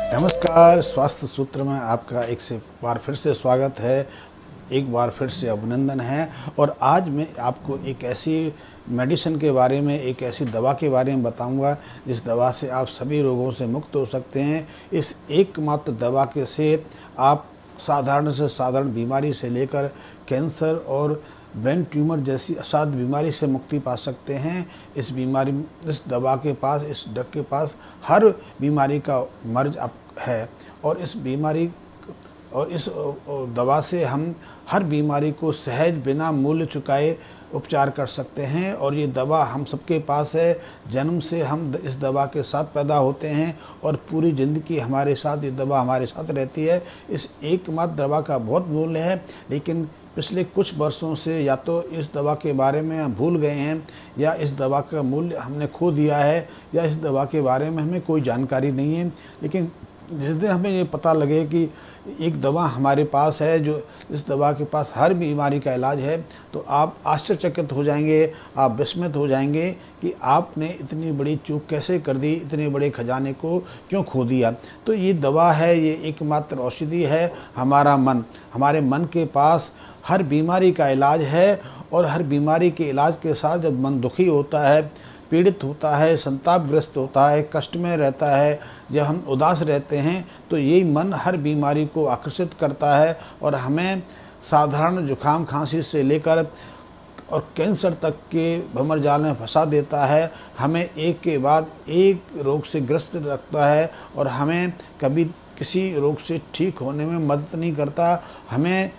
नमस्कार, स्वास्थ्य सूत्र में आपका एक से बार फिर से स्वागत है। एक बार फिर से अभिनंदन है। और आज मैं आपको एक ऐसी मेडिसिन के बारे में, एक ऐसी दवा के बारे में बताऊंगा जिस दवा से आप सभी रोगों से मुक्त हो सकते हैं। इस एकमात्र दवा के से आप साधारण से साधारण बीमारी से लेकर कैंसर और ब्रेन ट्यूमर जैसी असाध्य बीमारी से मुक्ति पा सकते हैं। इस दवा के पास, इस ड्रग के पास हर बीमारी का मर्ज है। और इस दवा से हम हर बीमारी को सहज बिना मूल्य चुकाए उपचार कर सकते हैं। और ये दवा हम सबके पास है। जन्म से हम इस दवा के साथ पैदा होते हैं और पूरी ज़िंदगी हमारे साथ ये दवा हमारे साथ रहती है। इस एकमात्र दवा का बहुत मूल्य है, लेकिन पिछले कुछ वर्षों से या तो इस दवा के बारे में हम भूल गए हैं, या इस दवा का मूल्य हमने खो दिया है, या इस दवा के बारे में हमें कोई जानकारी नहीं है। लेकिन जिस दिन हमें ये पता लगे कि एक दवा हमारे पास है, जो इस दवा के पास हर बीमारी का इलाज है, तो आप आश्चर्यचकित हो जाएंगे, आप विस्मित हो जाएंगे कि आपने इतनी बड़ी चूक कैसे कर दी, इतने बड़े खजाने को क्यों खो दिया। तो ये दवा है, ये एकमात्र औषधि है हमारा मन। हमारे मन के पास हर बीमारी का इलाज है। और हर बीमारी के इलाज के साथ जब मन दुखी होता है, पीड़ित होता है, संतापग्रस्त होता है, कष्ट में रहता है, जब हम उदास रहते हैं, तो यही मन हर बीमारी को आकर्षित करता है और हमें साधारण जुकाम खांसी से लेकर और कैंसर तक के भंवर जाल में फंसा देता है। हमें एक के बाद एक रोग से ग्रस्त रखता है और हमें कभी किसी रोग से ठीक होने में मदद नहीं करता। हमें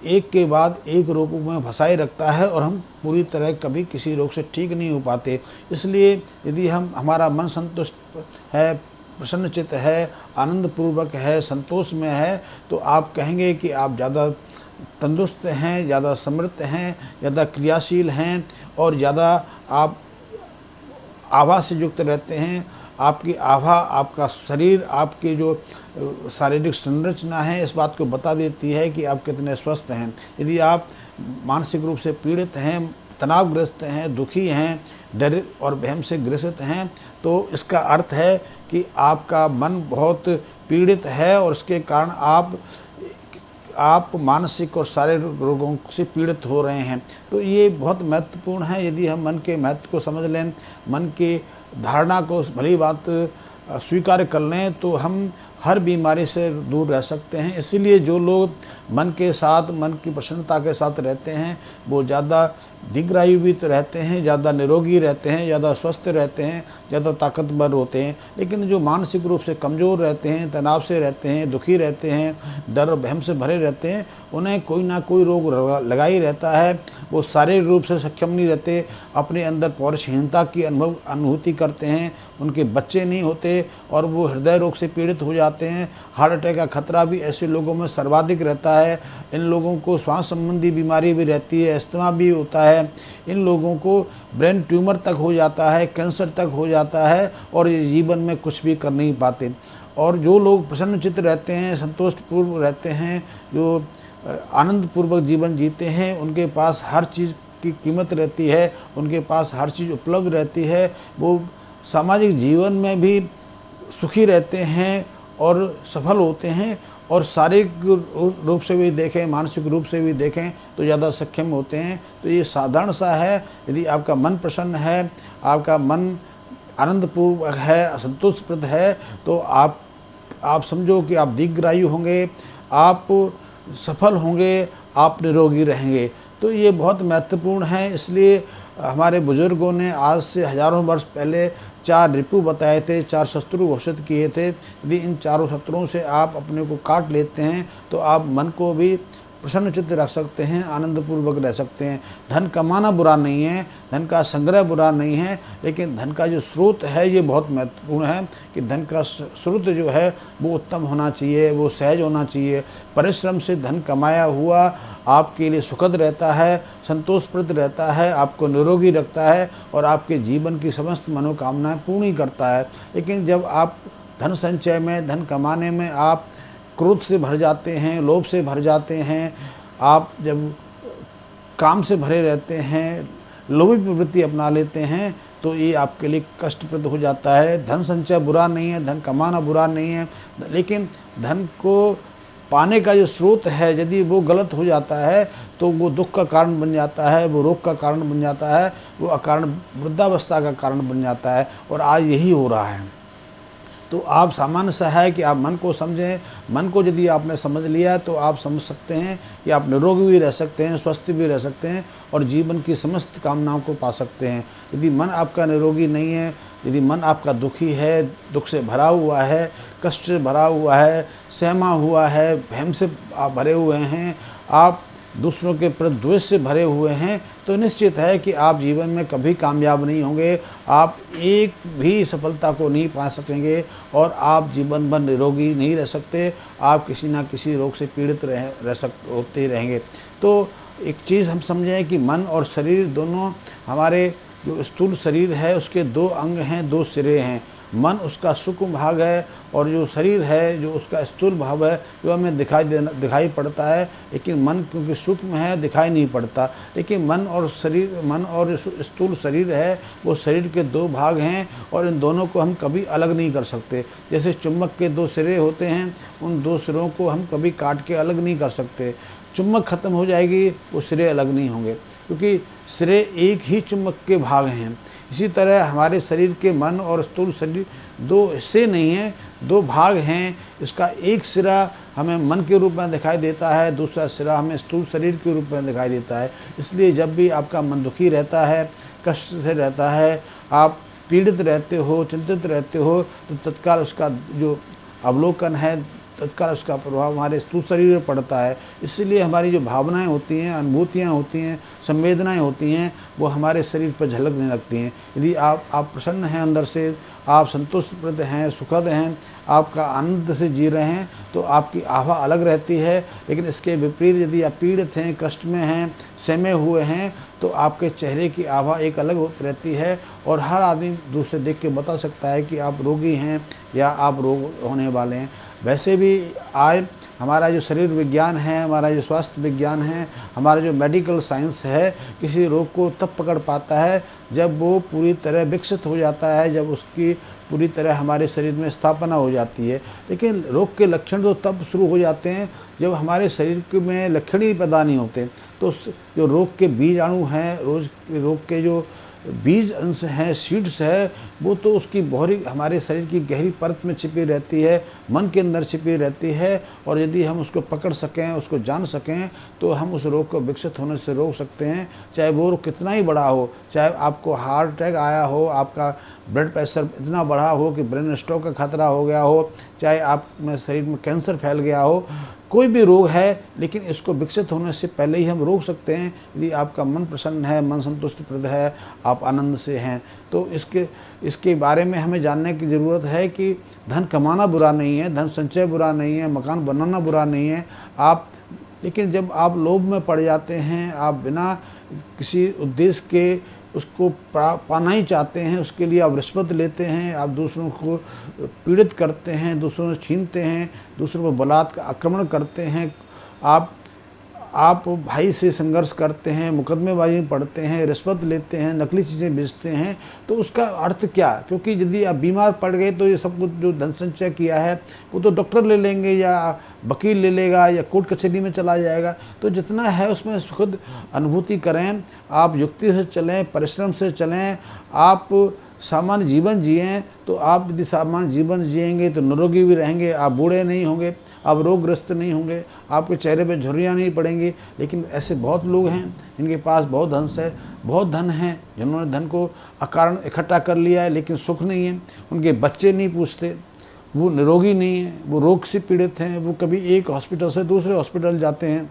एक के बाद एक रोग में फंसाए रखता है और हम पूरी तरह कभी किसी रोग से ठीक नहीं हो पाते। इसलिए यदि हमारा मन संतुष्ट है, प्रसन्नचित्त है, आनंदपूर्वक है, संतोष में है, तो आप कहेंगे कि आप ज़्यादा तंदुरुस्त हैं, ज़्यादा समृद्ध हैं, ज़्यादा क्रियाशील हैं और ज़्यादा आप आभा से युक्त रहते हैं। आपकी आभा, आपका शरीर, आपकी जो शारीरिक संरचना है, इस बात को बता देती है कि आप कितने स्वस्थ हैं। यदि आप मानसिक रूप से पीड़ित हैं, तनावग्रस्त हैं, दुखी हैं, डर और वहम से ग्रसित हैं, तो इसका अर्थ है कि आपका मन बहुत पीड़ित है और इसके कारण आप मानसिक और शारीरिक रोगों से पीड़ित हो रहे हैं। तो ये बहुत महत्वपूर्ण है। यदि हम मन के महत्व को समझ लें, मन की धारणा को, भली बात स्वीकार कर लें, तो हम हर बीमारी से दूर रह सकते हैं। इसीलिए जो लोग मन के साथ, मन की प्रसन्नता के साथ रहते हैं, वो ज़्यादा दीर्घायुवित रहते हैं, ज़्यादा निरोगी रहते हैं, ज़्यादा स्वस्थ रहते हैं, ज़्यादा ताकतवर होते हैं। लेकिन जो मानसिक रूप से कमज़ोर रहते हैं, तनाव से रहते हैं, दुखी रहते हैं, डर और वहम से भरे रहते हैं, उन्हें कोई ना कोई रोग लगा ही रहता है। वो शारीरिक रूप से सक्षम नहीं रहते, अपने अंदर पौरुषहीनता की अनुभूति करते हैं, उनके बच्चे नहीं होते और वो हृदय रोग से पीड़ित हो जाते हैं। हार्ट अटैक का खतरा भी ऐसे लोगों में सर्वाधिक रहता है। इन लोगों को श्वास संबंधी बीमारी भी रहती है, अस्थमा भी होता है। इन लोगों को ब्रेन ट्यूमर तक हो जाता है, कैंसर तक हो जाता है और ये जीवन में कुछ भी कर नहीं पाते। और जो लोग प्रसन्नचित्त रहते हैं, संतोषपूर्व रहते हैं, जो आनंदपूर्वक जीवन जीते हैं, उनके पास हर चीज़ की कीमत रहती है, उनके पास हर चीज़ उपलब्ध रहती है। वो सामाजिक जीवन में भी सुखी रहते हैं और सफल होते हैं। और शारीरिक रूप से भी देखें, मानसिक रूप से भी देखें, तो ज़्यादा सक्षम होते हैं। तो ये साधारण सा है। यदि आपका मन प्रसन्न है, आपका मन आनंदपूर्वक है, संतोषप्रद है, तो आप समझो कि आप दीर्घायु होंगे, आप सफल होंगे, आप निरोगी रहेंगे। तो ये बहुत महत्वपूर्ण है। इसलिए हमारे बुजुर्गों ने आज से हजारों वर्ष पहले 4 रिपु बताए थे, 4 शत्रु घोषित किए थे। यदि इन चारों शत्रुओं से आप अपने को काट लेते हैं, तो आप मन को भी प्रसन्नचित्त रख सकते हैं, आनंदपूर्वक रह सकते हैं। धन कमाना बुरा नहीं है, धन का संग्रह बुरा नहीं है, लेकिन धन का जो स्रोत है ये बहुत महत्वपूर्ण है कि धन का स्रोत जो है वो उत्तम होना चाहिए, वो सहज होना चाहिए। परिश्रम से धन कमाया हुआ आपके लिए सुखद रहता है, संतोषप्रद रहता है, आपको निरोगी रखता है और आपके जीवन की समस्त मनोकामनाएं पूर्ण करता है। लेकिन जब आप धन संचय में, धन कमाने में आप क्रोध से भर जाते हैं, लोभ से भर जाते हैं, आप जब काम से भरे रहते हैं, लोभी प्रवृत्ति अपना लेते हैं, तो ये आपके लिए कष्टप्रद हो जाता है। धन संचय बुरा नहीं है, धन कमाना बुरा नहीं है, लेकिन धन को पाने का जो स्रोत है यदि वो गलत हो जाता है तो वो दुख का कारण बन जाता है, वो रोग का कारण बन जाता है, वो अकारण वृद्धावस्था का कारण बन जाता है। और आज यही हो रहा है। तो आप सामान्य सा है कि आप मन को समझें। मन को यदि आपने समझ लिया तो आप समझ सकते हैं कि आप निरोगी भी रह सकते हैं, स्वस्थ भी रह सकते हैं और जीवन की समस्त कामनाओं को पा सकते हैं। यदि मन आपका निरोगी नहीं है, यदि मन आपका दुखी है, दुख से भरा हुआ है, कष्ट से भरा हुआ है, सहमा हुआ है, भ्रम से आप भरे हुए हैं, आप दूसरों के प्रति द्वेष से भरे हुए हैं, तो निश्चित है कि आप जीवन में कभी कामयाब नहीं होंगे। आप एक भी सफलता को नहीं पा सकेंगे और आप जीवन भर निरोगी नहीं रह सकते। आप किसी ना किसी रोग से पीड़ित होते ही रहेंगे। तो एक चीज़ हम समझें कि मन और शरीर दोनों, हमारे जो स्थूल शरीर है उसके दो अंग हैं, दो सिरे हैं। मन उसका सूक्ष्म भाग है और जो शरीर है जो उसका स्थूल भाव है, जो हमें दिखाई पड़ता है, लेकिन मन क्योंकि सूक्ष्म है दिखाई नहीं पड़ता। लेकिन मन और स्थूल शरीर है वो शरीर के दो भाग हैं और इन दोनों को हम कभी अलग नहीं कर सकते। जैसे चुम्बक के दो सिरे होते हैं, उन दो सिरों को हम कभी काट के अलग नहीं कर सकते। चुम्बक खत्म हो जाएगी, वो सिरे अलग नहीं होंगे, क्योंकि सिरे एक ही चुम्बक के भाग हैं। इसी तरह हमारे शरीर के मन और स्थूल शरीर दो हिस्से नहीं हैं, दो भाग हैं। इसका एक सिरा हमें मन के रूप में दिखाई देता है, दूसरा सिरा हमें स्थूल शरीर के रूप में दिखाई देता है। इसलिए जब भी आपका मन दुखी रहता है, कष्ट से रहता है, आप पीड़ित रहते हो, चिंतित रहते हो, तो तत्काल उसका जो अवलोकन है, तत्काल उसका प्रभाव हमारे स्थूल शरीर में पड़ता है। इसलिए हमारी जो भावनाएं होती हैं, अनुभूतियां होती हैं, संवेदनाएं होती हैं, वो हमारे शरीर पर झलकने लगती हैं। यदि आप प्रसन्न हैं, अंदर से आप संतुष्टप्रद हैं, सुखद हैं, आपका आनंद से जी रहे हैं, तो आपकी आभा अलग रहती है। लेकिन इसके विपरीत यदि आप पीड़ित हैं, कष्ट में हैं, सहमे हुए हैं, तो आपके चेहरे की आभा एक अलग रहती है और हर आदमी दूसरे देख के बता सकता है कि आप रोगी हैं या आप रोग होने वाले हैं। वैसे भी आज हमारा जो शरीर विज्ञान है, हमारा जो स्वास्थ्य विज्ञान है, हमारा जो मेडिकल साइंस है, किसी रोग को तब पकड़ पाता है जब वो पूरी तरह विकसित हो जाता है, जब उसकी पूरी तरह हमारे शरीर में स्थापना हो जाती है। लेकिन रोग के लक्षण तो तब शुरू हो जाते हैं जब हमारे शरीर में लक्षण ही पैदा नहीं होते। तो जो रोग के बीजाणु हैं, रोग के जो बीज अंश हैं, सीड्स है, वो तो उसकी बहरी हमारे शरीर की गहरी परत में छिपी रहती है, मन के अंदर छिपी रहती है। और यदि हम उसको पकड़ सकें, उसको जान सकें, तो हम उस रोग को विकसित होने से रोक सकते हैं। चाहे वो रोग कितना ही बड़ा हो, चाहे आपको हार्ट अटैक आया हो, आपका ब्लड प्रेशर इतना बढ़ा हो कि ब्रेन स्ट्रोक का खतरा हो गया हो, चाहे आप में शरीर में कैंसर फैल गया हो, कोई भी रोग है, लेकिन इसको विकसित होने से पहले ही हम रोक सकते हैं। यदि आपका मन प्रसन्न है, मन संतुष्टप्रद है, आप आनंद से हैं, तो इसके बारे में हमें जानने की ज़रूरत है कि धन कमाना बुरा नहीं है, धन संचय बुरा नहीं है, मकान बनाना बुरा नहीं है। लेकिन जब आप लोभ में पड़ जाते हैं, आप बिना किसी उद्देश्य के उसको पाना ही चाहते हैं, उसके लिए आप रिश्वत लेते हैं, आप दूसरों को पीड़ित करते हैं, दूसरों से छीनते हैं, दूसरों पर बलात्कार आक्रमण करते हैं, आप भाई से संघर्ष करते हैं, मुकदमेबाजी में पड़ते हैं, रिश्वत लेते हैं, नकली चीज़ें बेचते हैं, तो उसका अर्थ क्या? क्योंकि यदि आप बीमार पड़ गए तो ये सब कुछ जो धन संचय किया है वो तो डॉक्टर ले लेंगे या वकील ले लेगा या कोर्ट कचहरी में चला जाएगा। तो जितना है उसमें सुखद अनुभूति करें, आप युक्ति से चलें, परिश्रम से चलें, आप सामान्य जीवन जिएं। तो आप यदि सामान्य जीवन जिएंगे तो निरोगी भी रहेंगे, आप बूढ़े नहीं होंगे, आप रोगग्रस्त नहीं होंगे, आपके चेहरे पे झुर्रियाँ नहीं पड़ेंगी। लेकिन ऐसे बहुत लोग हैं जिनके पास बहुत धन है, जिन्होंने धन को अकारण इकट्ठा कर लिया है, लेकिन सुख नहीं है, उनके बच्चे नहीं पूछते, वो निरोगी नहीं है, वो रोग से पीड़ित हैं, वो कभी एक हॉस्पिटल से दूसरे हॉस्पिटल जाते हैं,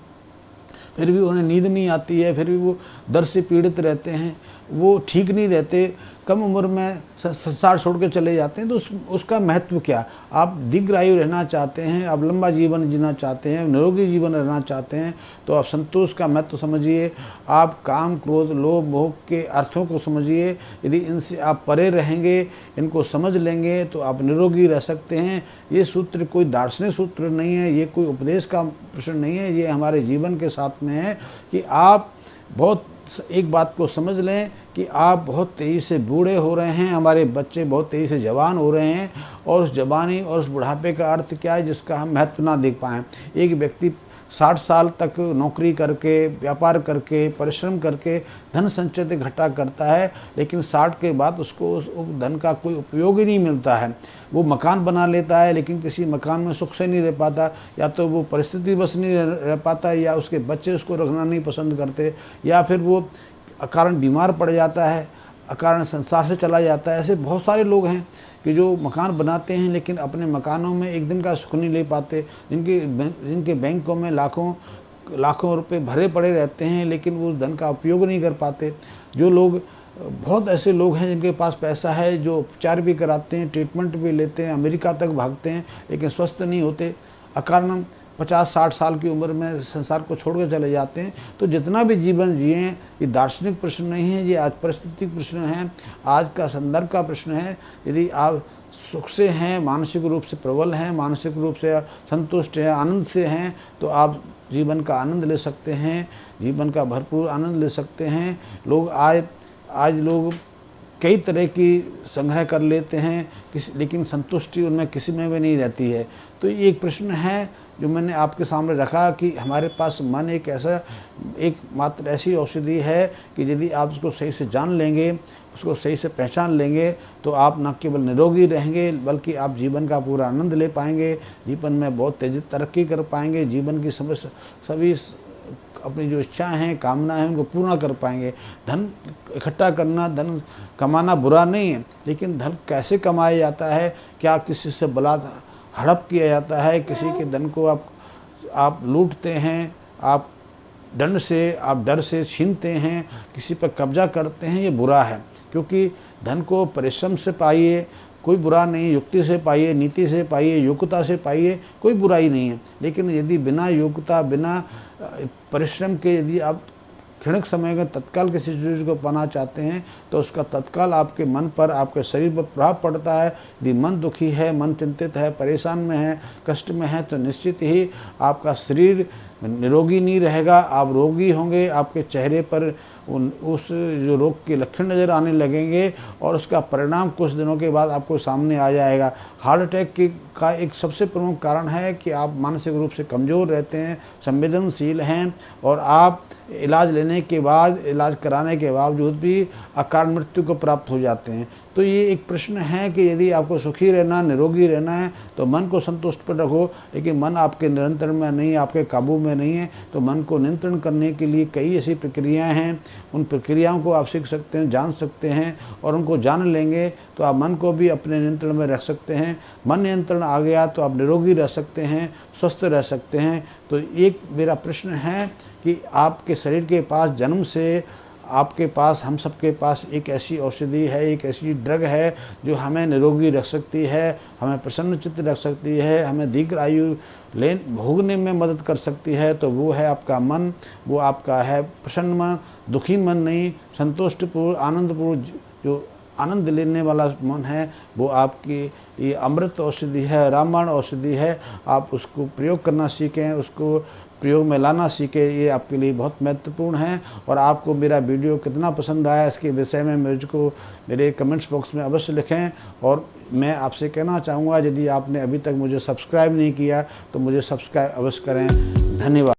फिर भी उन्हें नींद नहीं आती है, फिर भी वो दर्द से पीड़ित रहते हैं, वो ठीक नहीं रहते, कम उम्र में संसार छोड़ के चले जाते हैं। तो उसका महत्व क्या? आप दीर्घायु रहना चाहते हैं, आप लंबा जीवन जीना चाहते हैं, निरोगी जीवन रहना चाहते हैं, तो आप संतोष का महत्व समझिए, आप काम, क्रोध, लोभ, मोह के अर्थों को समझिए। यदि इनसे आप परे रहेंगे, इनको समझ लेंगे, तो आप निरोगी रह सकते हैं। ये सूत्र कोई दार्शनिक सूत्र नहीं है, ये कोई उपदेश का प्रश्न नहीं है, ये हमारे जीवन के साथ में है कि आप बहुत एक बात को समझ लें कि आप बहुत तेज़ी से बूढ़े हो रहे हैं, हमारे बच्चे बहुत तेज़ी से जवान हो रहे हैं, और उस जवानी और उस बुढ़ापे का अर्थ क्या है जिसका हम महत्व ना देख पाएँ। एक व्यक्ति 60 साल तक नौकरी करके, व्यापार करके, परिश्रम करके धन संचित इकट्ठा करता है, लेकिन 60 के बाद उसको उस धन का कोई उपयोग ही नहीं मिलता है। वो मकान बना लेता है, लेकिन किसी मकान में सुख से नहीं रह पाता, या तो वो परिस्थिति बस नहीं रह पाता, या उसके बच्चे उसको रखना नहीं पसंद करते, या फिर वो अकारण बीमार पड़ जाता है, अकारण संसार से चला जाता है। ऐसे बहुत सारे लोग हैं कि जो मकान बनाते हैं लेकिन अपने मकानों में एक दिन का सुख नहीं ले पाते, जिनके बैंकों में लाखों रुपए भरे पड़े रहते हैं, लेकिन वो धन का उपयोग नहीं कर पाते। जो लोग, बहुत ऐसे लोग हैं जिनके पास पैसा है, जो उपचार भी कराते हैं, ट्रीटमेंट भी लेते हैं, अमेरिका तक भागते हैं, लेकिन स्वस्थ नहीं होते, अकारण 50-60 साल की उम्र में संसार को छोड़ कर चले जाते हैं। तो जितना भी जीवन जिए, ये दार्शनिक प्रश्न नहीं है, ये आज परिस्थितिक प्रश्न है, आज का संदर्भ का प्रश्न है। यदि आप सुख से हैं, मानसिक रूप से प्रबल हैं, मानसिक रूप से संतुष्ट हैं, आनंद से हैं, तो आप जीवन का आनंद ले सकते हैं, जीवन का भरपूर आनंद ले सकते हैं। लोग आज लोग कई तरह की संग्रह कर लेते हैं, लेकिन संतुष्टि उनमें किसी में भी नहीं रहती है। तो ये एक प्रश्न है जो मैंने आपके सामने रखा कि हमारे पास मन एक मात्र ऐसी औषधि है कि यदि आप उसको सही से जान लेंगे, उसको सही से पहचान लेंगे, तो आप न केवल निरोगी रहेंगे, बल्कि आप जीवन का पूरा आनंद ले पाएंगे, जीवन में बहुत तेज़ी तरक्की कर पाएंगे, जीवन की सभी अपनी जो इच्छाएं हैं, कामनाएं हैं, उनको पूर्ण कर पाएंगे। धन इकट्ठा करना, धन कमाना बुरा नहीं है, लेकिन धन कैसे कमाया जाता है, क्या किसी से बलात् हड़प किया जाता है, किसी के धन को आप लूटते हैं, आप डर से छीनते हैं, किसी पर कब्जा करते हैं, ये बुरा है। क्योंकि धन को परिश्रम से पाइए, कोई बुरा नहीं, युक्ति से पाइए, नीति से पाइए, योग्यता से पाइए, कोई बुराई नहीं है। लेकिन यदि बिना योग्यता, बिना परिश्रम के यदि आप क्षणिक समय में तत्काल किसी चीज़ को पाना चाहते हैं, तो उसका तत्काल आपके मन पर, आपके शरीर पर प्रभाव पड़ता है। यदि मन दुखी है, मन चिंतित है, परेशान में है, कष्ट में है, तो निश्चित ही आपका शरीर निरोगी नहीं रहेगा, आप रोगी होंगे, आपके चेहरे पर उस जो रोग के लक्षण नज़र आने लगेंगे, और उसका परिणाम कुछ दिनों के बाद आपको सामने आ जाएगा। हार्ट अटैक का एक सबसे प्रमुख कारण है कि आप मानसिक रूप से कमज़ोर रहते हैं, संवेदनशील हैं, और आप इलाज लेने के बाद, इलाज कराने के बावजूद भी अकाल मृत्यु को प्राप्त हो जाते हैं। तो ये एक प्रश्न है कि यदि आपको सुखी रहना, निरोगी रहना है, तो मन को संतुष्ट पर रखो। लेकिन मन आपके नियंत्रण में नहीं, आपके काबू में नहीं है, तो मन को नियंत्रण करने के लिए कई ऐसी प्रक्रियाएं हैं। उन प्रक्रियाओं को आप सीख सकते हैं, जान सकते हैं, और उनको जान लेंगे तो आप मन को भी अपने नियंत्रण में रख सकते हैं। मन नियंत्रण आ गया तो आप निरोगी रह सकते हैं, स्वस्थ रह सकते हैं। तो एक मेरा प्रश्न है कि आपके शरीर के पास जन्म से, आपके पास, हम सबके पास एक ऐसी औषधि है, एक ऐसी ड्रग है जो हमें निरोगी रख सकती है, हमें प्रसन्न चित्त रख सकती है, हमें दीर्घ आयु भोगने में मदद कर सकती है। तो वो है आपका मन, वो आपका है प्रसन्न मन, दुखी मन नहीं, संतुष्टपूर्ण, आनंदपूर्ण, जो आनंद लेने वाला मन है, वो आपकी ये अमृत औषधि है, रामबाण औषधि है। आप उसको प्रयोग करना सीखें, उसको प्रयोग में लाना सीखें, ये आपके लिए बहुत महत्वपूर्ण है। और आपको मेरा वीडियो कितना पसंद आया, इसके विषय में मुझको मेरे कमेंट्स बॉक्स में अवश्य लिखें। और मैं आपसे कहना चाहूँगा, यदि आपने अभी तक मुझे सब्सक्राइब नहीं किया तो मुझे सब्सक्राइब अवश्य करें। धन्यवाद।